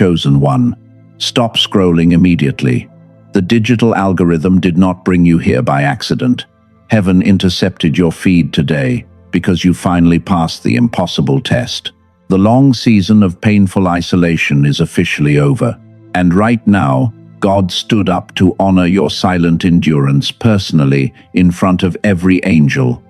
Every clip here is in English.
chosen one. Stop scrolling immediately. The digital algorithm did not bring you here by accident. Heaven intercepted your feed today because you finally passed the impossible test. The long season of painful isolation is officially over. And right now, God stood up to honor your silent endurance personally in front of every angel.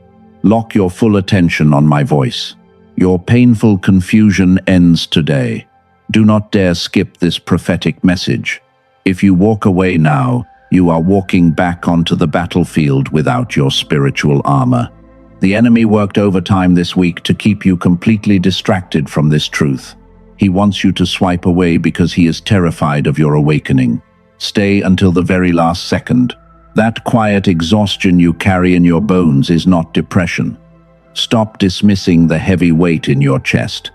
Lock your full attention on my voice. Your painful confusion ends today. Do not dare skip this prophetic message. If you walk away now, you are walking back onto the battlefield without your spiritual armor. The enemy worked overtime this week to keep you completely distracted from this truth. He wants you to swipe away because he is terrified of your awakening. Stay until the very last second. That quiet exhaustion you carry in your bones is not depression. Stop dismissing the heavy weight in your chest.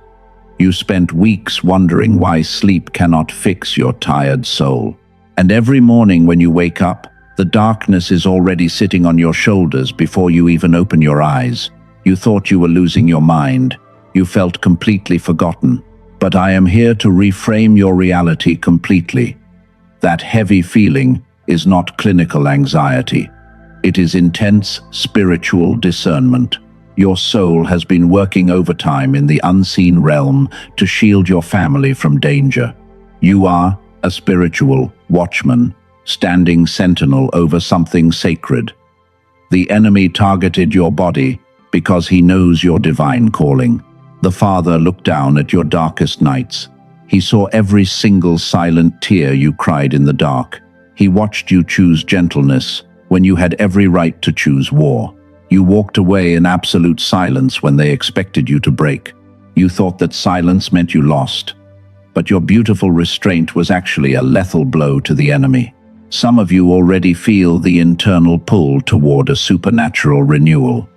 You spent weeks wondering why sleep cannot fix your tired soul. And every morning when you wake up, the darkness is already sitting on your shoulders before you even open your eyes. You thought you were losing your mind. You felt completely forgotten. But I am here to reframe your reality completely. That heavy feeling is not clinical anxiety. It is intense spiritual discernment. Your soul has been working overtime in the unseen realm to shield your family from danger. You are a spiritual watchman, standing sentinel over something sacred. The enemy targeted your body because he knows your divine calling. The Father looked down at your darkest nights. He saw every single silent tear you cried in the dark. He watched you choose gentleness when you had every right to choose war. You walked away in absolute silence when they expected you to break. You thought that silence meant you lost. But your beautiful restraint was actually a lethal blow to the enemy. Some of you already feel the internal pull toward a supernatural renewal.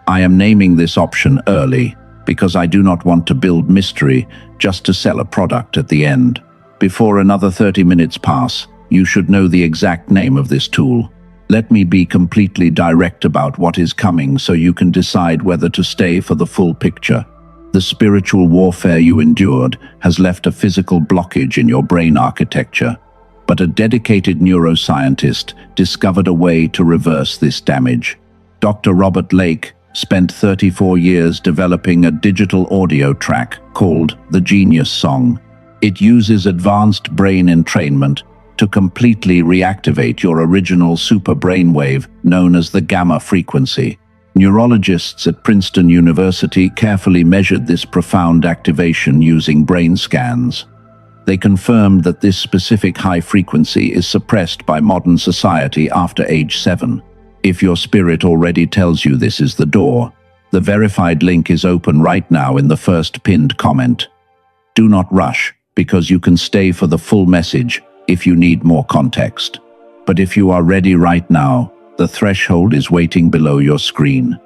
I am naming this option early because I do not want to build mystery just to sell a product at the end. Before another 30 minutes pass, you should know the exact name of this tool. Let me be completely direct about what is coming so you can decide whether to stay for the full picture. The spiritual warfare you endured has left a physical blockage in your brain architecture, but a dedicated neuroscientist discovered a way to reverse this damage. Dr. Robert Lake spent 34 years developing a digital audio track called the Genius Song. It uses advanced brain entrainment to completely reactivate your original super brainwave known as the gamma frequency. Neurologists at Princeton University carefully measured this profound activation using brain scans. They confirmed that this specific high frequency is suppressed by modern society after age 7. If your spirit already tells you this is the door, the verified link is open right now in the first pinned comment. Do not rush, because you can stay for the full message if you need more context. But if you are ready right now, the threshold is waiting below your screen.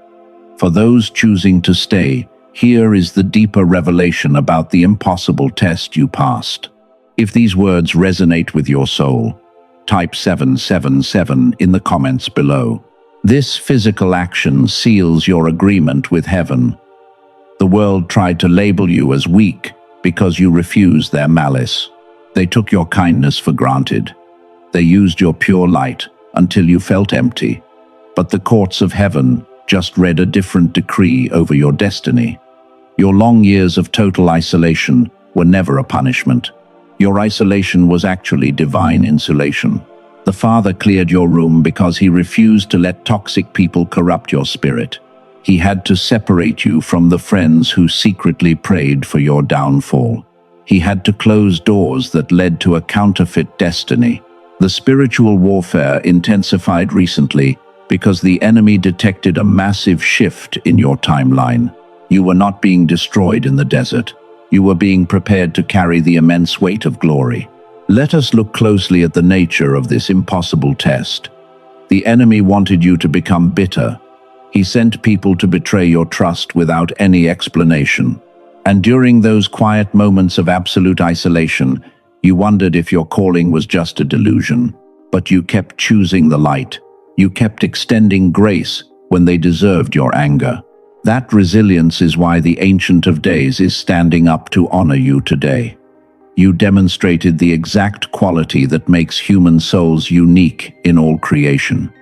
For those choosing to stay, here is the deeper revelation about the impossible test you passed. If these words resonate with your soul, type 777 in the comments below. This physical action seals your agreement with heaven. The world tried to label you as weak because you refused their malice. They took your kindness for granted. They used your pure light until you felt empty. But the courts of heaven just read a different decree over your destiny. Your long years of total isolation were never a punishment. Your isolation was actually divine insulation. The Father cleared your room because he refused to let toxic people corrupt your spirit. He had to separate you from the friends who secretly prayed for your downfall. He had to close doors that led to a counterfeit destiny. The spiritual warfare intensified recently because the enemy detected a massive shift in your timeline. You were not being destroyed in the desert. You were being prepared to carry the immense weight of glory. Let us look closely at the nature of this impossible test. The enemy wanted you to become bitter. He sent people to betray your trust without any explanation. And during those quiet moments of absolute isolation, you wondered if your calling was just a delusion. But you kept choosing the light. You kept extending grace when they deserved your anger. That resilience is why the Ancient of Days is standing up to honor you today. You demonstrated the exact quality that makes human souls unique in all creation.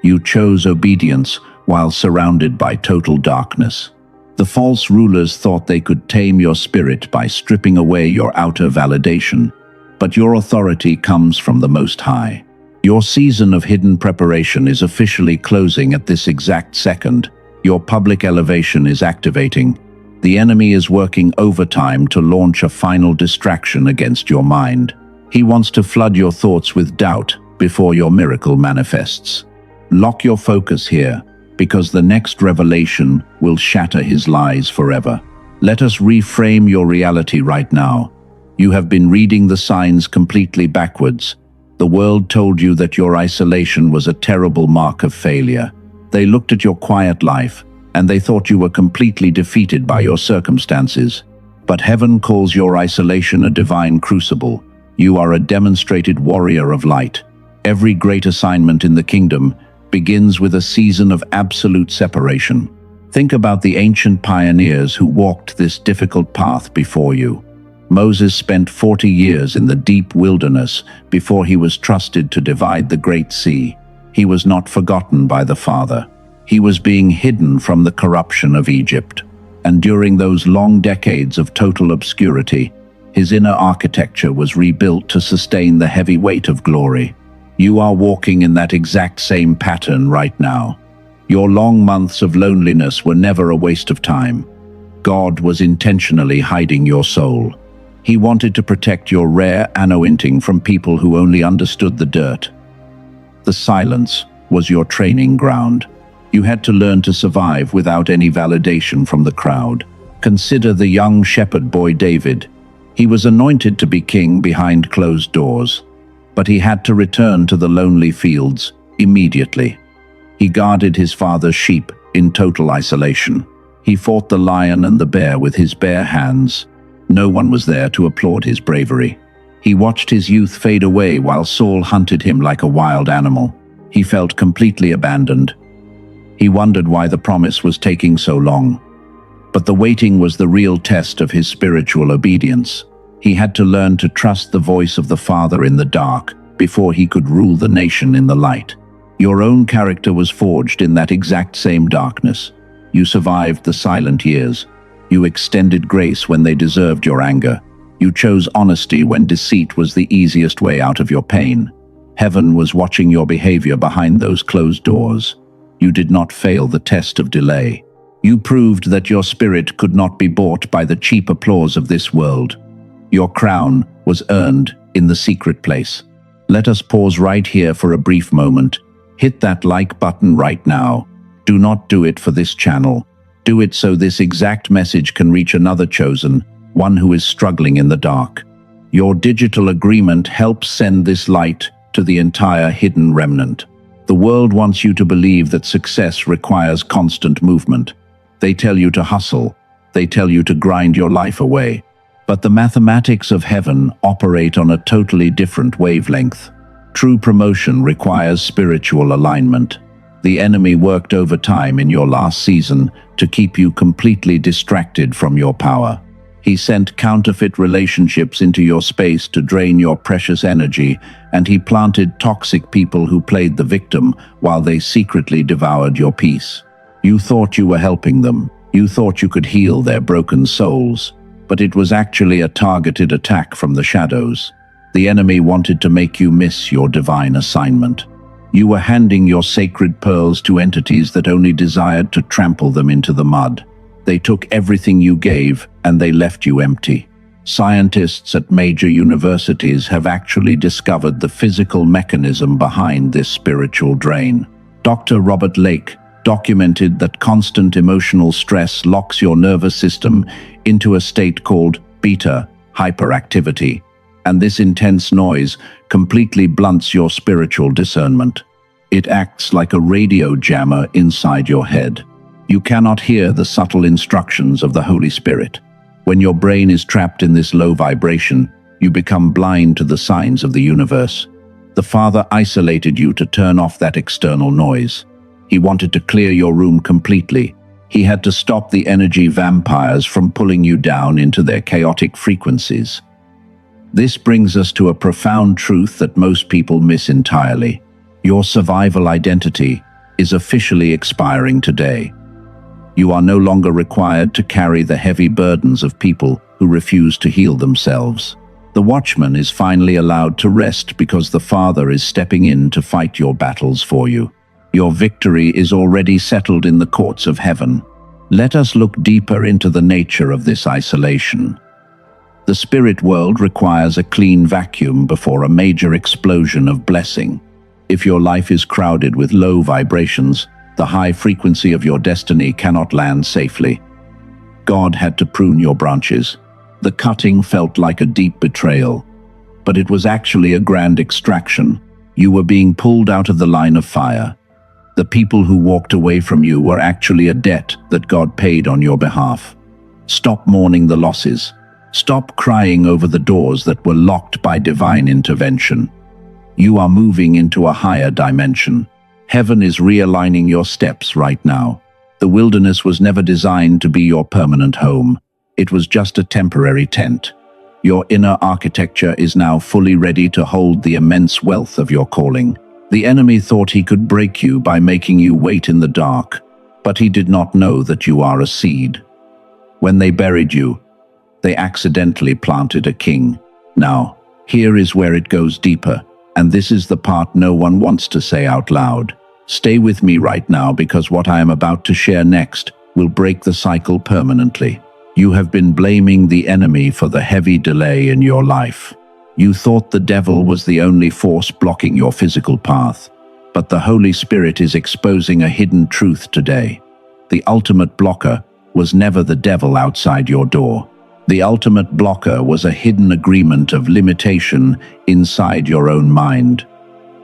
You chose obedience while surrounded by total darkness. The false rulers thought they could tame your spirit by stripping away your outer validation, but your authority comes from the Most High. Your season of hidden preparation is officially closing at this exact second. Your public elevation is activating. The enemy is working overtime to launch a final distraction against your mind. He wants to flood your thoughts with doubt before your miracle manifests. Lock your focus here, because the next revelation will shatter his lies forever. Let us reframe your reality right now. You have been reading the signs completely backwards. The world told you that your isolation was a terrible mark of failure. They looked at your quiet life, and they thought you were completely defeated by your circumstances. But heaven calls your isolation a divine crucible. You are a demonstrated warrior of light. Every great assignment in the kingdom begins with a season of absolute separation. Think about the ancient pioneers who walked this difficult path before you. Moses spent 40 years in the deep wilderness before he was trusted to divide the Great Sea. He was not forgotten by the Father. He was being hidden from the corruption of Egypt. And during those long decades of total obscurity, his inner architecture was rebuilt to sustain the heavy weight of glory. You are walking in that exact same pattern right now. Your long months of loneliness were never a waste of time. God was intentionally hiding your soul. He wanted to protect your rare anointing from people who only understood the dirt. The silence was your training ground. You had to learn to survive without any validation from the crowd. Consider the young shepherd boy David. He was anointed to be king behind closed doors, but he had to return to the lonely fields immediately. He guarded his father's sheep in total isolation. He fought the lion and the bear with his bare hands. No one was there to applaud his bravery. He watched his youth fade away while Saul hunted him like a wild animal. He felt completely abandoned. He wondered why the promise was taking so long. But the waiting was the real test of his spiritual obedience. He had to learn to trust the voice of the Father in the dark before he could rule the nation in the light. Your own character was forged in that exact same darkness. You survived the silent years. You extended grace when they deserved your anger. You chose honesty when deceit was the easiest way out of your pain. Heaven was watching your behavior behind those closed doors. You did not fail the test of delay. You proved that your spirit could not be bought by the cheap applause of this world. Your crown was earned in the secret place. Let us pause right here for a brief moment. Hit that like button right now. Do not do it for this channel. Do it so this exact message can reach another chosen, one who is struggling in the dark. Your digital agreement helps send this light to the entire hidden remnant. The world wants you to believe that success requires constant movement. They tell you to hustle. They tell you to grind your life away. But the mathematics of heaven operate on a totally different wavelength. True promotion requires spiritual alignment. The enemy worked overtime in your last season to keep you completely distracted from your power. He sent counterfeit relationships into your space to drain your precious energy, and he planted toxic people who played the victim while they secretly devoured your peace. You thought you were helping them. You thought you could heal their broken souls. But it was actually a targeted attack from the shadows. The enemy wanted to make you miss your divine assignment. You were handing your sacred pearls to entities that only desired to trample them into the mud. They took everything you gave, and they left you empty. Scientists at major universities have actually discovered the physical mechanism behind this spiritual drain. Dr. Robert Lake documented that constant emotional stress locks your nervous system into a state called beta hyperactivity, and this intense noise completely blunts your spiritual discernment. It acts like a radio jammer inside your head. You cannot hear the subtle instructions of the Holy Spirit. When your brain is trapped in this low vibration, you become blind to the signs of the universe. The Father isolated you to turn off that external noise. He wanted to clear your room completely. He had to stop the energy vampires from pulling you down into their chaotic frequencies. This brings us to a profound truth that most people miss entirely. Your survival identity is officially expiring today. You are no longer required to carry the heavy burdens of people who refuse to heal themselves. The watchman is finally allowed to rest because the Father is stepping in to fight your battles for you. Your victory is already settled in the courts of heaven. Let us look deeper into the nature of this isolation. The spirit world requires a clean vacuum before a major explosion of blessing. If your life is crowded with low vibrations, the high frequency of your destiny cannot land safely. God had to prune your branches. The cutting felt like a deep betrayal, but it was actually a grand extraction. You were being pulled out of the line of fire. The people who walked away from you were actually a debt that God paid on your behalf. Stop mourning the losses. Stop crying over the doors that were locked by divine intervention. You are moving into a higher dimension. Heaven is realigning your steps right now. The wilderness was never designed to be your permanent home. It was just a temporary tent. Your inner architecture is now fully ready to hold the immense wealth of your calling. The enemy thought he could break you by making you wait in the dark, but he did not know that you are a seed. When they buried you, they accidentally planted a king. Now, here is where it goes deeper, and this is the part no one wants to say out loud. Stay with me right now, because what I am about to share next will break the cycle permanently. You have been blaming the enemy for the heavy delay in your life. You thought the devil was the only force blocking your physical path, but the Holy Spirit is exposing a hidden truth today. The ultimate blocker was never the devil outside your door. The ultimate blocker was a hidden agreement of limitation inside your own mind.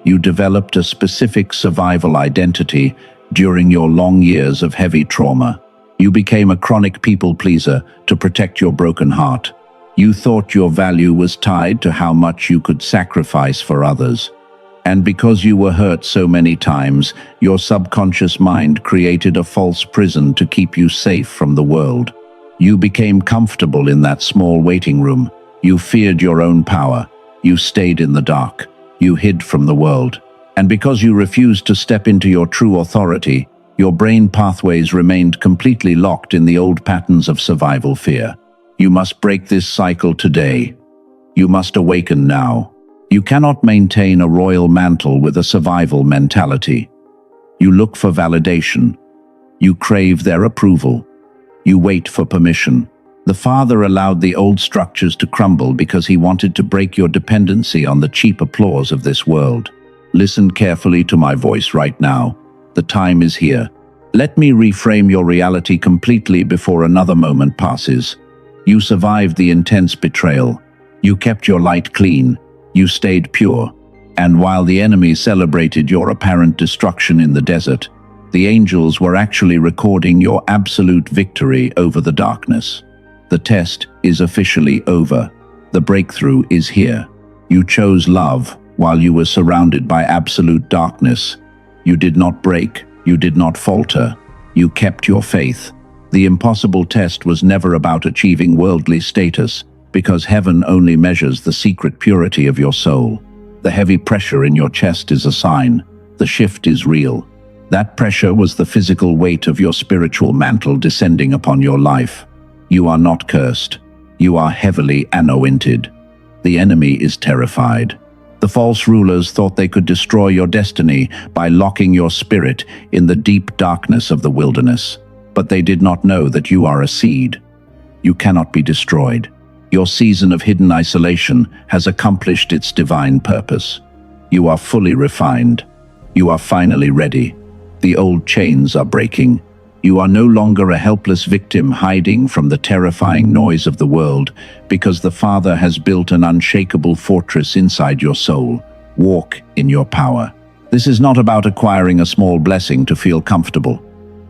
You developed a specific survival identity during your long years of heavy trauma. You became a chronic people pleaser to protect your broken heart. You thought your value was tied to how much you could sacrifice for others. And because you were hurt so many times, your subconscious mind created a false prison to keep you safe from the world. You became comfortable in that small waiting room. You feared your own power. You stayed in the dark. You hid from the world. And because you refused to step into your true authority, your brain pathways remained completely locked in the old patterns of survival fear. You must break this cycle today. You must awaken now. You cannot maintain a royal mantle with a survival mentality. You look for validation. You crave their approval. You wait for permission. The Father allowed the old structures to crumble because he wanted to break your dependency on the cheap applause of this world. Listen carefully to my voice right now. The time is here. Let me reframe your reality completely before another moment passes. You survived the intense betrayal. You kept your light clean. You stayed pure. And while the enemy celebrated your apparent destruction in the desert, the angels were actually recording your absolute victory over the darkness. The test is officially over. The breakthrough is here. You chose love while you were surrounded by absolute darkness. You did not break. You did not falter. You kept your faith. The impossible test was never about achieving worldly status, because heaven only measures the secret purity of your soul. The heavy pressure in your chest is a sign. The shift is real. That pressure was the physical weight of your spiritual mantle descending upon your life. You are not cursed. You are heavily anointed. The enemy is terrified. The false rulers thought they could destroy your destiny by locking your spirit in the deep darkness of the wilderness. But they did not know that you are a seed. You cannot be destroyed. Your season of hidden isolation has accomplished its divine purpose. You are fully refined. You are finally ready. The old chains are breaking. You are no longer a helpless victim hiding from the terrifying noise of the world, because the Father has built an unshakable fortress inside your soul. Walk in your power. This is not about acquiring a small blessing to feel comfortable.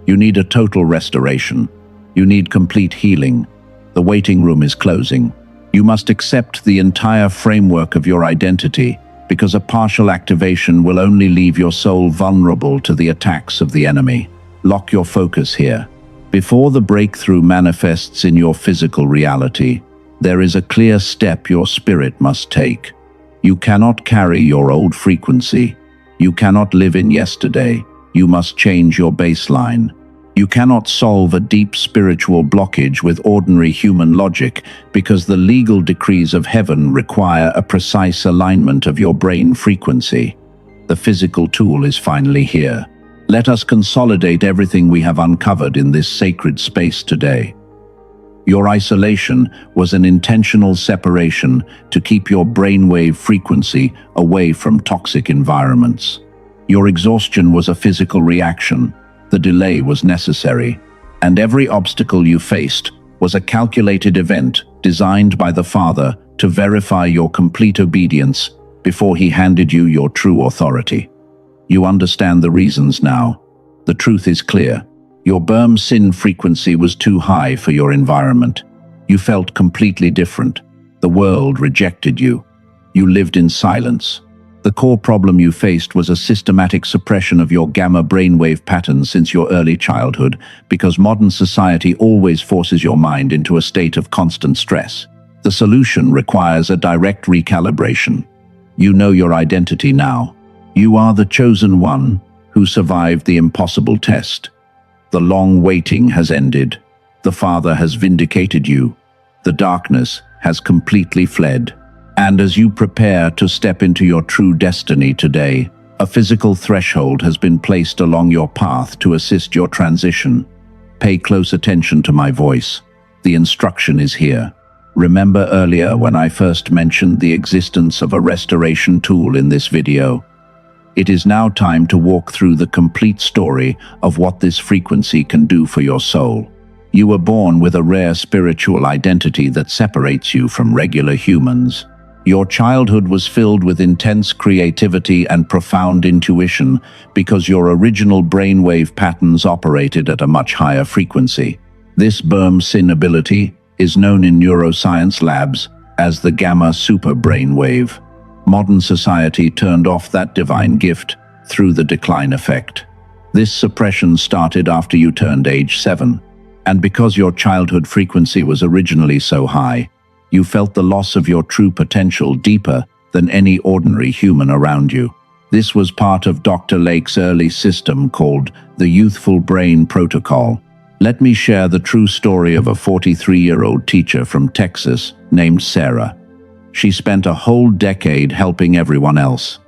You need a total restoration. You need complete healing. The waiting room is closing. You must accept the entire framework of your identity, because a partial activation will only leave your soul vulnerable to the attacks of the enemy. Lock your focus here. Before the breakthrough manifests in your physical reality, There is a clear step your spirit must take. You cannot carry your old frequency. You cannot live in yesterday. You must change your baseline. You cannot solve a deep spiritual blockage with ordinary human logic because the legal decrees of heaven require a precise alignment of your brain frequency. The physical tool is finally here. Let us consolidate everything we have uncovered in this sacred space today. Your isolation was an intentional separation to keep your brainwave frequency away from toxic environments. Your exhaustion was a physical reaction. The delay was necessary, and every obstacle you faced was a calculated event designed by the Father to verify your complete obedience before he handed you your true authority. You understand the reasons now. The truth is clear. Your Burm sin frequency was too high for your environment. You felt completely different. The world rejected you. You lived in silence. The core problem you faced was a systematic suppression of your gamma brainwave patterns since your early childhood, because modern society always forces your mind into a state of constant stress. The solution requires a direct recalibration. You know your identity now. You are the chosen one who survived the impossible test. The long waiting has ended. The Father has vindicated you. The darkness has completely fled. And as you prepare to step into your true destiny today, a physical threshold has been placed along your path to assist your transition. Pay close attention to my voice. The instruction is here. Remember earlier when I first mentioned the existence of a restoration tool in this video? It is now time to walk through the complete story of what this frequency can do for your soul. You were born with a rare spiritual identity that separates you from regular humans. Your childhood was filled with intense creativity and profound intuition because your original brainwave patterns operated at a much higher frequency. This Burm sin ability is known in neuroscience labs as the gamma super brainwave. Modern society turned off that divine gift through the decline effect. This suppression started after you turned age 7, and because your childhood frequency was originally so high, you felt the loss of your true potential deeper than any ordinary human around you. This was part of Dr. Lake's early system called the Youthful Brain Protocol. Let me share the true story of a 43-year-old teacher from Texas named Sarah. She spent a whole decade helping everyone else.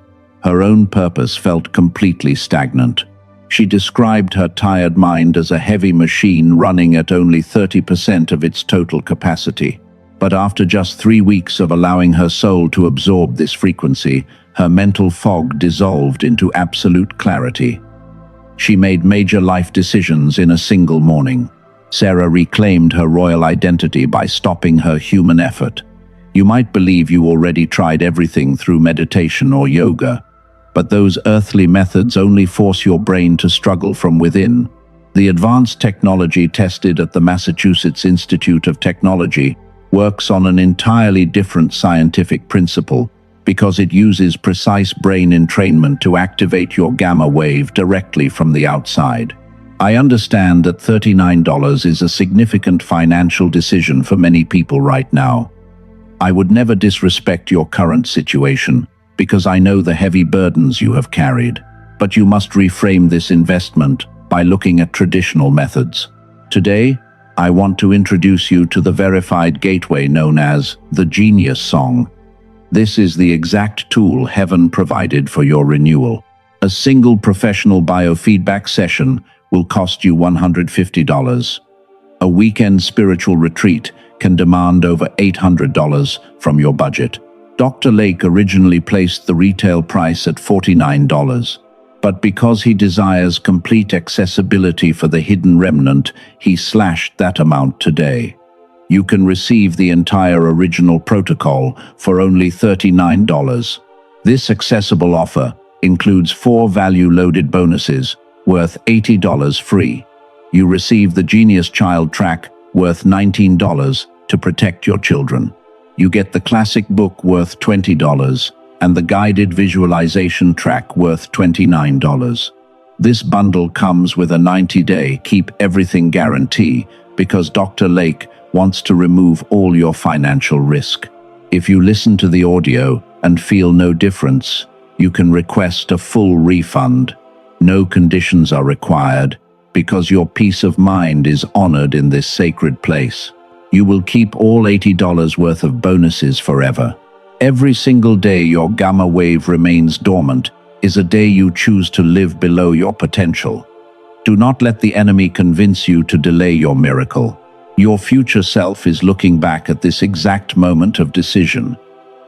Her own purpose felt completely stagnant. She described her tired mind as a heavy machine running at only 30% of its total capacity. But after just 3 weeks of allowing her soul to absorb this frequency, her mental fog dissolved into absolute clarity. She made major life decisions in a single morning. Sarah reclaimed her royal identity by stopping her human effort. You might believe you already tried everything through meditation or yoga, but those earthly methods only force your brain to struggle from within. The advanced technology tested at the Massachusetts Institute of Technology works on an entirely different scientific principle because it uses precise brain entrainment to activate your gamma wave directly from the outside. I understand that $39 is a significant financial decision for many people right now. I would never disrespect your current situation because I know the heavy burdens you have carried, but you must reframe this investment by looking at traditional methods. Today, I want to introduce you to the verified gateway known as the Genius Song. This is the exact tool heaven provided for your renewal. A single professional biofeedback session will cost you $150. A weekend spiritual retreat can demand over $800 from your budget. Dr. Lake originally placed the retail price at $49. But because he desires complete accessibility for the hidden remnant, he slashed that amount today. You can receive the entire original protocol for only $39. This accessible offer includes 4 value-loaded bonuses worth $80 free. You receive the Genius Child track worth $19 to protect your children. You get the classic book worth $20. And the guided visualization track worth $29. This bundle comes with a 90-day keep everything guarantee because Dr. Lake wants to remove all your financial risk. If you listen to the audio and feel no difference, you can request a full refund. No conditions are required, because your peace of mind is honored in this sacred place. You will keep all $80 worth of bonuses forever. Every single day your gamma wave remains dormant is a day you choose to live below your potential. Do not let the enemy convince you to delay your miracle. Your future self is looking back at this exact moment of decision.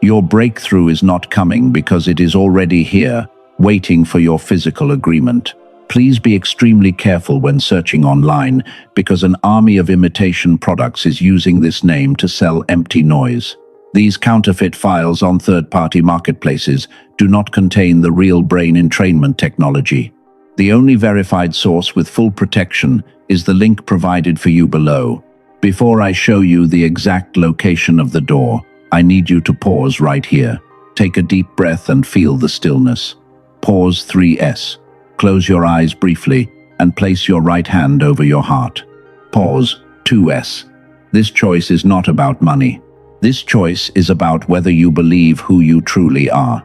Your breakthrough is not coming because it is already here, waiting for your physical agreement. Please be extremely careful when searching online, because an army of imitation products is using this name to sell empty noise. These counterfeit files on third-party marketplaces do not contain the real brain entrainment technology. The only verified source with full protection is the link provided for you below. Before I show you the exact location of the door, I need you to pause right here. Take a deep breath and feel the stillness. Pause 3S. Close your eyes briefly and place your right hand over your heart. Pause 2S. This choice is not about money. This choice is about whether you believe who you truly are.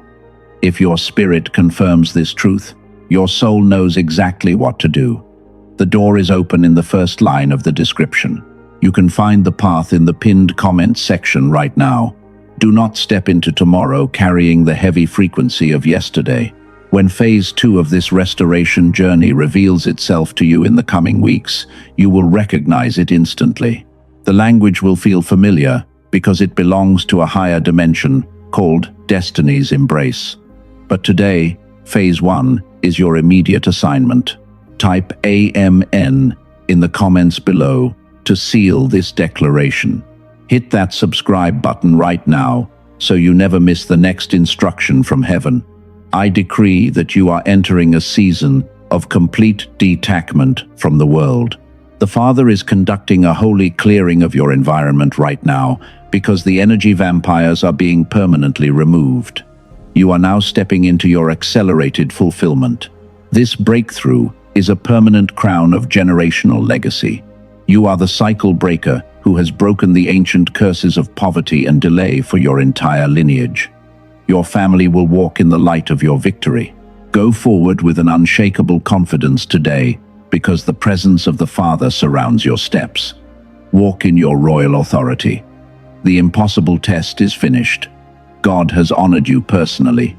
If your spirit confirms this truth, your soul knows exactly what to do. The door is open in the first line of the description. You can find the path in the pinned comments section right now. Do not step into tomorrow carrying the heavy frequency of yesterday. When phase 2 of this restoration journey reveals itself to you in the coming weeks, you will recognize it instantly. The language will feel familiar because it belongs to a higher dimension called Destiny's Embrace. But today, phase 1 is your immediate assignment. Type AMN in the comments below to seal this declaration. Hit that subscribe button right now so you never miss the next instruction from heaven. I decree that you are entering a season of complete detachment from the world. The Father is conducting a holy clearing of your environment right now because the energy vampires are being permanently removed. You are now stepping into your accelerated fulfillment. This breakthrough is a permanent crown of generational legacy. You are the cycle breaker who has broken the ancient curses of poverty and delay for your entire lineage. Your family will walk in the light of your victory. Go forward with an unshakable confidence today, because the presence of the Father surrounds your steps. Walk in your royal authority. The impossible test is finished. God has honored you personally.